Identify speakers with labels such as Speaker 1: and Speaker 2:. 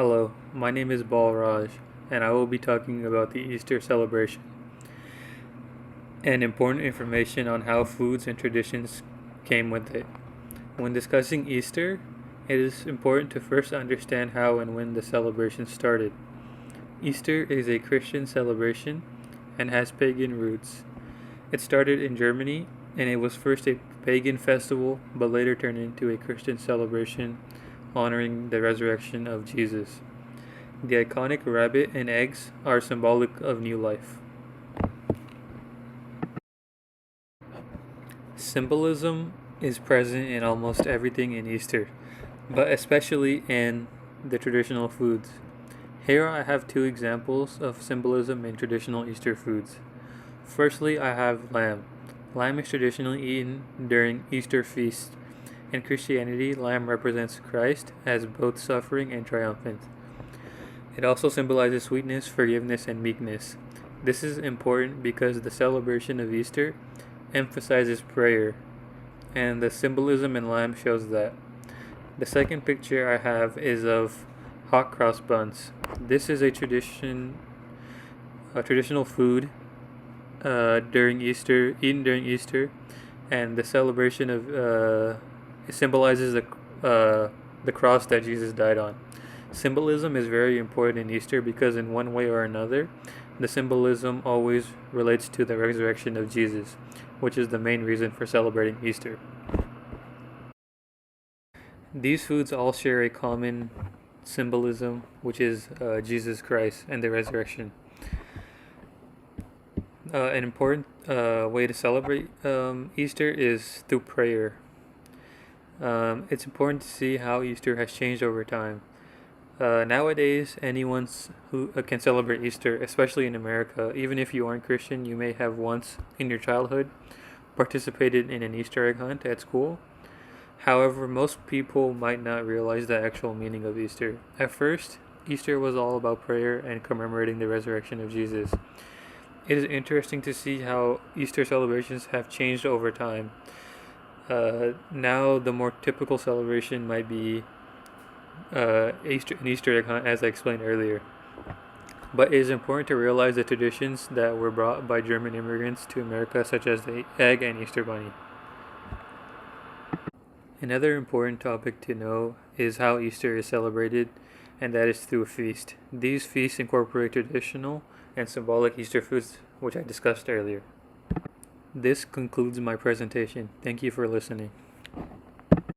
Speaker 1: Hello, my name is Balraj, and I will be talking about the Easter celebration and important information on how foods and traditions came with it. When discussing Easter, it is important to first understand how and when the celebration started. Easter is a Christian celebration and has pagan roots. It started in Germany, and it was first a pagan festival but later turned into a Christian celebration honoring the resurrection of Jesus. The iconic rabbit and eggs are symbolic of new life. Symbolism is present in almost everything in Easter, but especially in the traditional foods. Here I have two examples of symbolism in traditional Easter foods. Firstly, I have lamb. Lamb is traditionally eaten during Easter feast. In Christianity, lamb represents Christ as both suffering and triumphant. It also symbolizes sweetness, forgiveness, and meekness. This is important because the celebration of Easter emphasizes prayer, and the symbolism in lamb shows that. The second picture I have is of hot cross buns. This is a traditional food during Easter, eaten during Easter, and the celebration of it symbolizes the cross that Jesus died on. Symbolism is very important in Easter because, in one way or another, the symbolism always relates to the resurrection of Jesus, which is the main reason for celebrating Easter. These foods all share a common symbolism, which is Jesus Christ and the resurrection. An important way to celebrate Easter is through prayer. It's important to see how Easter has changed over time. Nowadays, anyone who can celebrate Easter, especially in America. Even if you aren't Christian, you may have once in your childhood participated in an Easter egg hunt at school. However, most people might not realize the actual meaning of Easter. At first, Easter was all about prayer and commemorating the resurrection of Jesus. It is interesting to see how Easter celebrations have changed over time. Now, the more typical celebration might be an Easter egg hunt, as I explained earlier. But it is important to realize the traditions that were brought by German immigrants to America, such as the egg and Easter bunny. Another important topic to know is how Easter is celebrated, and that is through a feast. These feasts incorporate traditional and symbolic Easter foods, which I discussed earlier. This concludes my presentation. Thank you for listening.